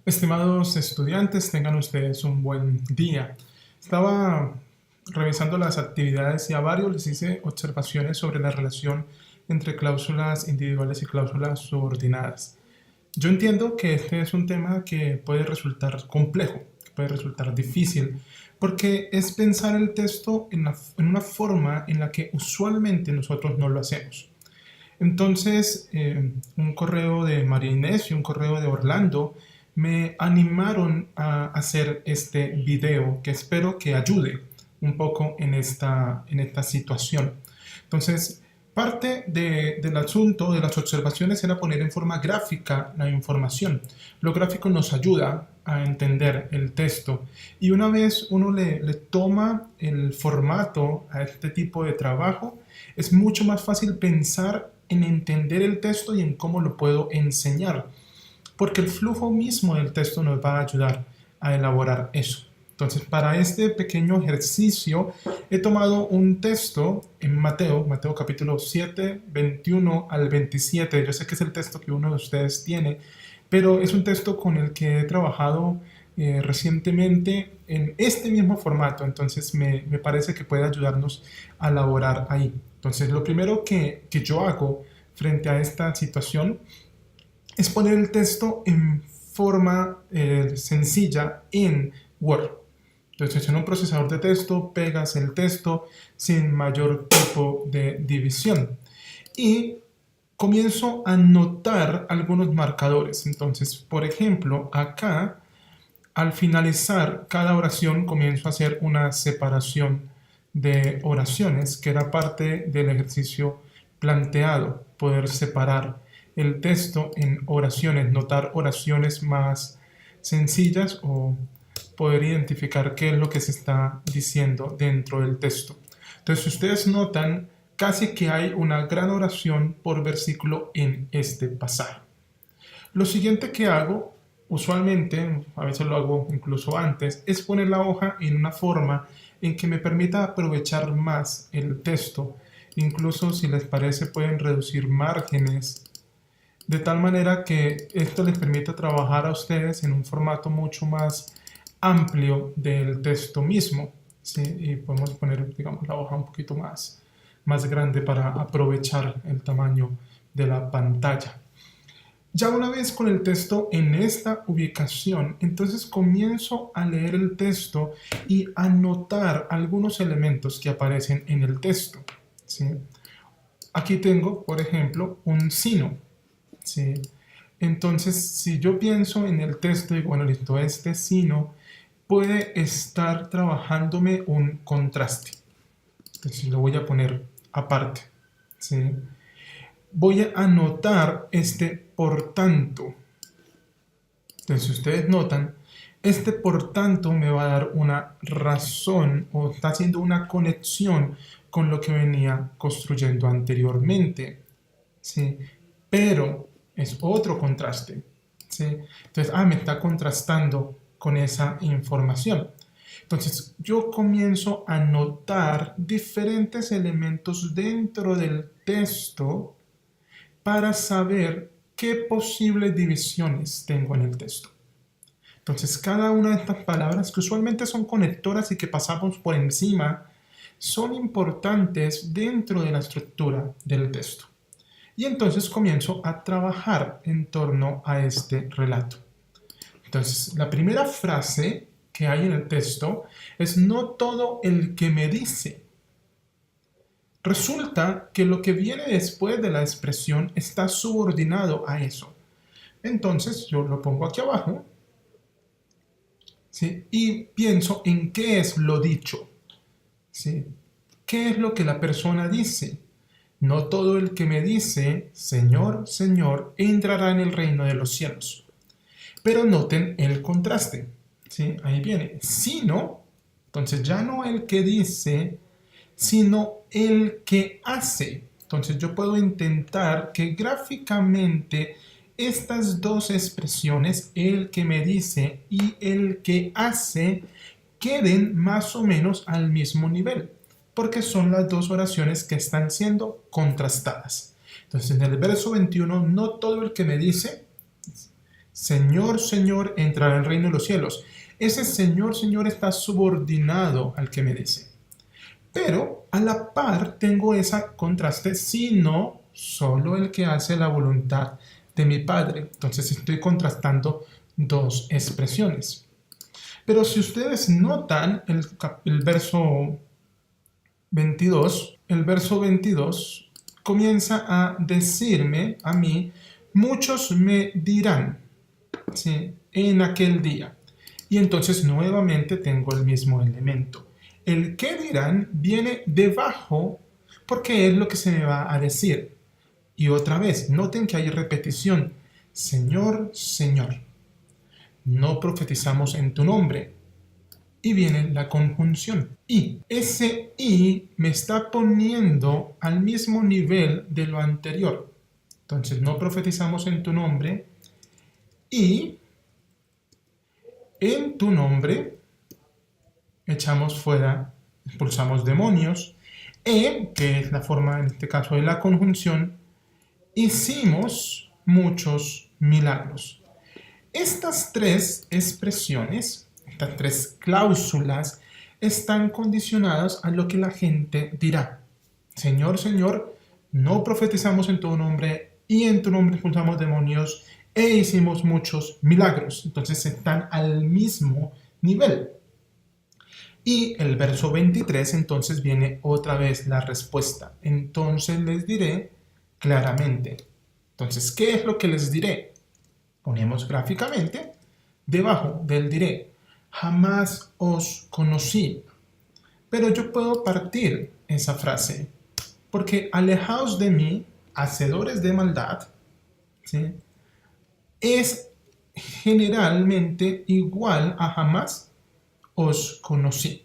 Estimados estudiantes, tengan ustedes un buen día. Estaba revisando las actividades y a varios les hice observaciones sobre la relación entre cláusulas individuales y cláusulas subordinadas. Yo entiendo que este es un tema que puede resultar complejo, que puede resultar difícil, porque es pensar el texto en una forma en la que usualmente nosotros no lo hacemos. Entonces, un correo de María Inés y un correo de Orlando me animaron a hacer este video que espero que ayude un poco en esta situación. Entonces, del asunto, de las observaciones, era poner en forma gráfica la información. Lo gráfico nos ayuda a entender el texto y una vez uno le toma el formato a este tipo de trabajo, es mucho más fácil pensar en entender el texto y en cómo lo puedo enseñar, porque el flujo mismo del texto nos va a ayudar a elaborar eso. Entonces, para este pequeño ejercicio, he tomado un texto en Mateo capítulo 7, 21 al 27. Yo sé que es el texto que uno de ustedes tiene, pero es un texto con el que he trabajado recientemente en este mismo formato, entonces me parece que puede ayudarnos a elaborar ahí. Entonces, lo primero que yo hago frente a esta situación es poner el texto en forma sencilla en Word. Entonces, en un procesador de texto pegas el texto sin mayor tipo de división. Y comienzo a notar algunos marcadores. Entonces, por ejemplo, acá, al finalizar cada oración, comienzo a hacer una separación de oraciones, que era parte del ejercicio planteado, poder separar el texto en oraciones, notar oraciones más sencillas o poder identificar qué es lo que se está diciendo dentro del texto. Entonces, si ustedes notan, casi que hay una gran oración por versículo en este pasaje. Lo siguiente que hago, usualmente, a veces lo hago incluso antes, es poner la hoja en una forma en que me permita aprovechar más el texto. Incluso si les parece pueden reducir márgenes de tal manera que esto les permita trabajar a ustedes en un formato mucho más amplio del texto mismo, ¿sí? Y podemos poner, digamos, la hoja un poquito más grande para aprovechar el tamaño de la pantalla. Ya una vez con el texto en esta ubicación, entonces comienzo a leer el texto y a notar algunos elementos que aparecen en el texto, ¿sí? Aquí tengo, por ejemplo, un sino, ¿sí? Entonces, si yo pienso en el texto y bueno, listo, este sino puede estar trabajándome un contraste. Entonces lo voy a poner aparte, ¿sí? Voy a anotar este por tanto. Entonces, si ustedes notan, este por tanto me va a dar una razón o está haciendo una conexión con lo que venía construyendo anteriormente, ¿sí? Pero es otro contraste, ¿sí? Entonces, me está contrastando con esa información. Entonces, yo comienzo a notar diferentes elementos dentro del texto para saber qué posibles divisiones tengo en el texto. Entonces, cada una de estas palabras, que usualmente son conectoras y que pasamos por encima, son importantes dentro de la estructura del texto. Y entonces comienzo a trabajar en torno a este relato. Entonces, la primera frase que hay en el texto es: no todo el que me dice. Resulta que lo que viene después de la expresión está subordinado a eso. Entonces yo lo pongo aquí abajo, ¿sí? Y pienso en qué es lo dicho, ¿sí? ¿Qué es lo que la persona dice? No todo el que me dice, Señor, Señor, entrará en el reino de los cielos. Pero noten el contraste, ¿sí? Ahí viene, sino, entonces ya no el que dice, sino el que hace. Entonces yo puedo intentar que gráficamente estas dos expresiones, el que me dice y el que hace, queden más o menos al mismo nivel, porque son las dos oraciones que están siendo contrastadas. Entonces en el verso 21, no todo el que me dice, Señor, Señor, entrará en el reino de los cielos. Ese Señor, Señor está subordinado al que me dice. Pero a la par tengo ese contraste, sino solo el que hace la voluntad de mi Padre. Entonces estoy contrastando dos expresiones. Pero si ustedes notan el verso 22, el verso 22 comienza a decirme a mí, muchos me dirán, ¿sí?, en aquel día. Y entonces nuevamente tengo el mismo elemento. El que dirán viene debajo porque es lo que se me va a decir. Y otra vez, noten que hay repetición. Señor, Señor, no profetizamos en tu nombre. Y viene la conjunción. Y ese y me está poniendo al mismo nivel de lo anterior. Entonces, no profetizamos en tu nombre. Y en tu nombre echamos fuera, expulsamos demonios. Que es la forma en este caso de la conjunción, hicimos muchos milagros. Estas tres expresiones, estas tres cláusulas, están condicionadas a lo que la gente dirá. Señor, Señor, no profetizamos en tu nombre y en tu nombre expulsamos demonios e hicimos muchos milagros. Entonces están al mismo nivel. Y el verso 23 entonces viene otra vez la respuesta. Entonces les diré claramente. Entonces, ¿qué es lo que les diré? Ponemos gráficamente debajo del diré. Jamás os conocí. Pero yo puedo partir esa frase. Porque alejaos de mí, hacedores de maldad, ¿sí?, es generalmente igual a jamás os conocí.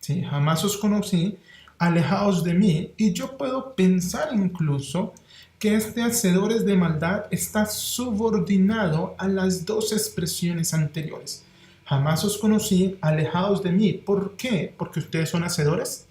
¿Sí? Jamás os conocí, alejaos de mí. Y yo puedo pensar incluso que este hacedores de maldad está subordinado a las dos expresiones anteriores. Jamás os conocí, alejaos de mí. ¿Por qué? Porque ustedes son hacedores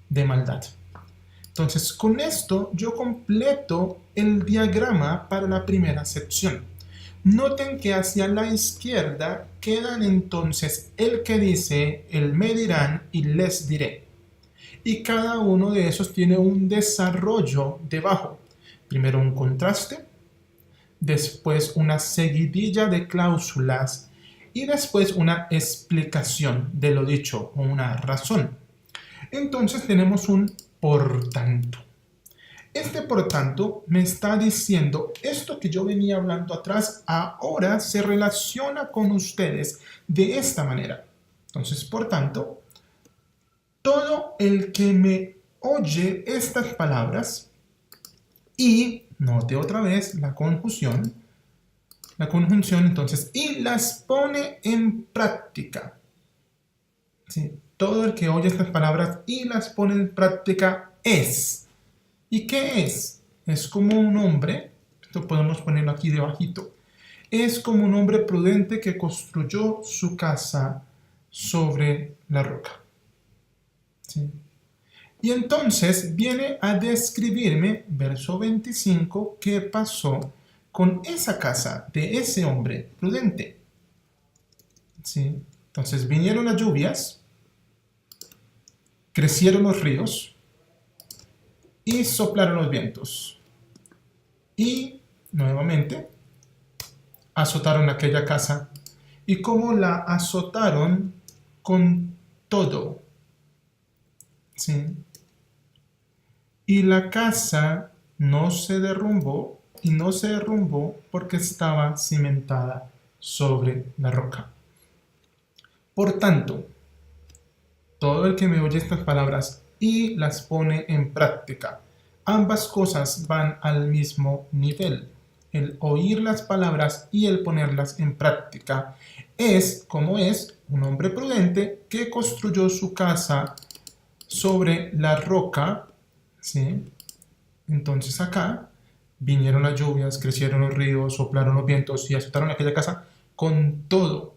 de maldad. Entonces, con esto yo completo el diagrama para la primera sección. Noten que hacia la izquierda quedan entonces el que dice, el me dirán y les diré. Y cada uno de esos tiene un desarrollo debajo. Primero un contraste, después una seguidilla de cláusulas y después una explicación de lo dicho o una razón. Entonces tenemos un por tanto. Este, por tanto, me está diciendo, esto que yo venía hablando atrás, ahora se relaciona con ustedes de esta manera. Entonces, por tanto, todo el que me oye estas palabras, y note otra vez la conjunción, entonces, y las pone en práctica. ¿Sí? Todo el que oye estas palabras y las pone en práctica es. ¿Y qué es? Es como un hombre, esto podemos ponerlo aquí debajito, es como un hombre prudente que construyó su casa sobre la roca. ¿Sí? Y entonces viene a describirme, verso 25, qué pasó con esa casa de ese hombre prudente. ¿Sí? Entonces vinieron las lluvias, crecieron los ríos, y soplaron los vientos. Y nuevamente azotaron aquella casa. ¿Y cómo la azotaron? Con todo. ¿Sí? Y la casa no se derrumbó, y no se derrumbó porque estaba cimentada sobre la roca. Por tanto, todo el que me oye estas palabras y las pone en práctica, ambas cosas van al mismo nivel. El oír las palabras y el ponerlas en práctica es como es un hombre prudente que construyó su casa sobre la roca. ¿Sí? Entonces acá vinieron las lluvias, crecieron los ríos, soplaron los vientos y azotaron aquella casa con todo.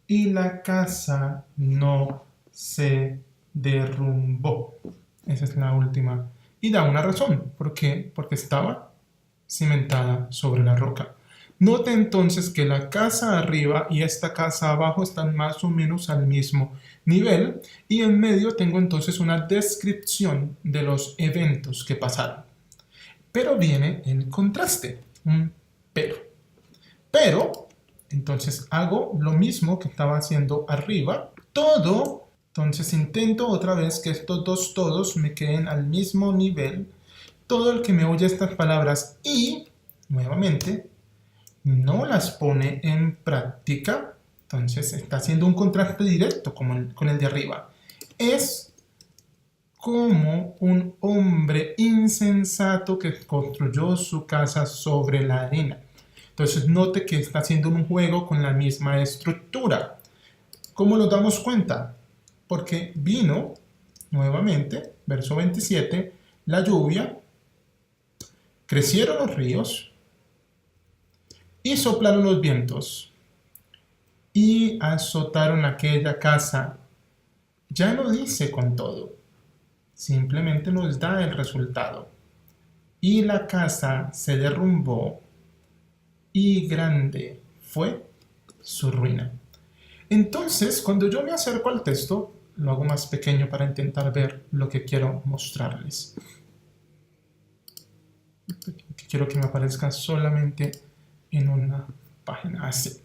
Y la casa no se derrumbó. Esa es la última. Y da una razón. ¿Por qué? Porque estaba cimentada sobre la roca. Note entonces que la casa arriba y esta casa abajo están más o menos al mismo nivel y en medio tengo entonces una descripción de los eventos que pasaron. Pero viene el contraste, un pero. Pero, entonces hago lo mismo que estaba haciendo arriba, todo, entonces intento otra vez que estos dos todos me queden al mismo nivel, todo el que me oye estas palabras y, nuevamente, no las pone en práctica, entonces está haciendo un contraste directo con el de arriba. Es como un hombre insensato que construyó su casa sobre la arena. Entonces note que está haciendo un juego con la misma estructura. ¿Cómo nos damos cuenta? Porque vino, nuevamente, verso 27, la lluvia, crecieron los ríos y soplaron los vientos y azotaron aquella casa. Ya no dice con todo, simplemente nos da el resultado. Y la casa se derrumbó y grande fue su ruina. Entonces, cuando yo me acerco al texto, lo hago más pequeño para intentar ver lo que quiero mostrarles. Quiero que me aparezca solamente en una página así.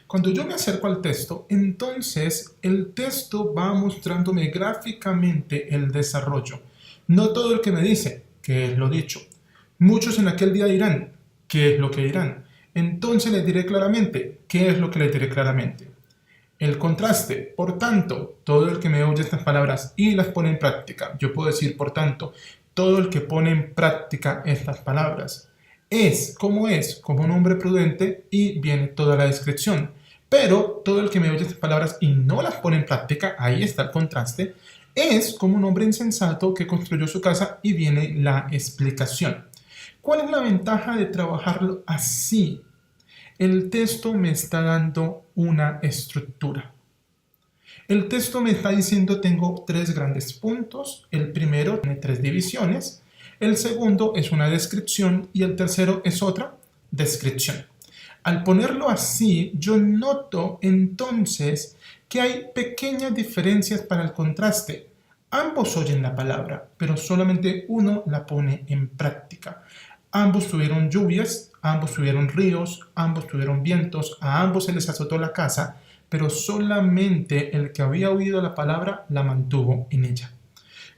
Cuando yo me acerco al texto, entonces el texto va mostrándome gráficamente el desarrollo. No todo el que me dice, que es lo dicho. Muchos en aquel día dirán, ¿qué es lo que dirán? Entonces les diré claramente, ¿qué es lo que les diré claramente? El contraste, por tanto, todo el que me oye estas palabras y las pone en práctica, yo puedo decir, por tanto, todo el que pone en práctica estas palabras, es como un hombre prudente y viene toda la descripción. Pero todo el que me oye estas palabras y no las pone en práctica, ahí está el contraste, es como un hombre insensato que construyó su casa y viene la explicación. ¿Cuál es la ventaja de trabajarlo así? El texto me está dando una estructura. El texto me está diciendo tengo tres grandes puntos. El primero tiene tres divisiones. El segundo es una descripción y el tercero es otra descripción. Al ponerlo así, yo noto entonces que hay pequeñas diferencias para el contraste. Ambos oyen la palabra, pero solamente uno la pone en práctica. Ambos tuvieron lluvias, ambos tuvieron ríos, ambos tuvieron vientos, a ambos se les azotó la casa, pero solamente el que había oído la palabra la mantuvo en ella.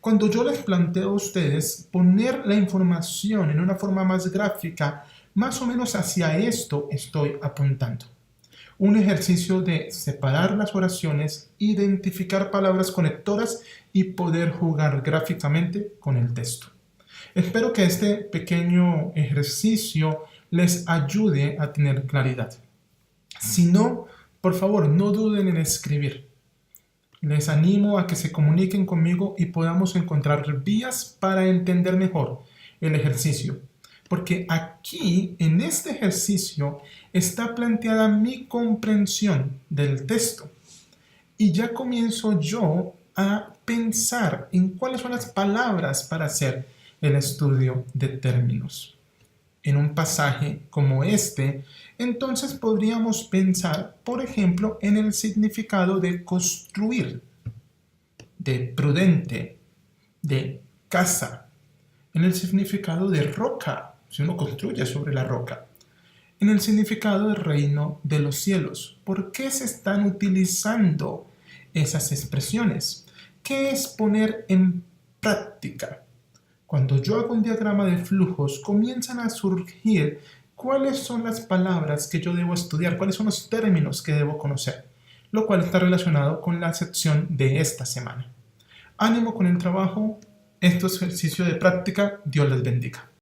Cuando yo les planteo a ustedes poner la información en una forma más gráfica, más o menos hacia esto estoy apuntando. Un ejercicio de separar las oraciones, identificar palabras conectoras y poder jugar gráficamente con el texto. Espero que este pequeño ejercicio les ayude a tener claridad. Si no, por favor, no duden en escribir. Les animo a que se comuniquen conmigo y podamos encontrar vías para entender mejor el ejercicio. Porque aquí, en este ejercicio, está planteada mi comprensión del texto. Y ya comienzo yo a pensar en cuáles son las palabras para hacer el estudio de términos. En un pasaje como este, entonces podríamos pensar, por ejemplo, en el significado de construir, de prudente, de casa, en el significado de roca, si uno construye sobre la roca, en el significado del reino de los cielos. ¿Por qué se están utilizando esas expresiones? ¿Qué es poner en práctica? Cuando yo hago un diagrama de flujos, comienzan a surgir cuáles son las palabras que yo debo estudiar, cuáles son los términos que debo conocer, lo cual está relacionado con la sección de esta semana. Ánimo con el trabajo, esto es ejercicio de práctica, Dios les bendiga.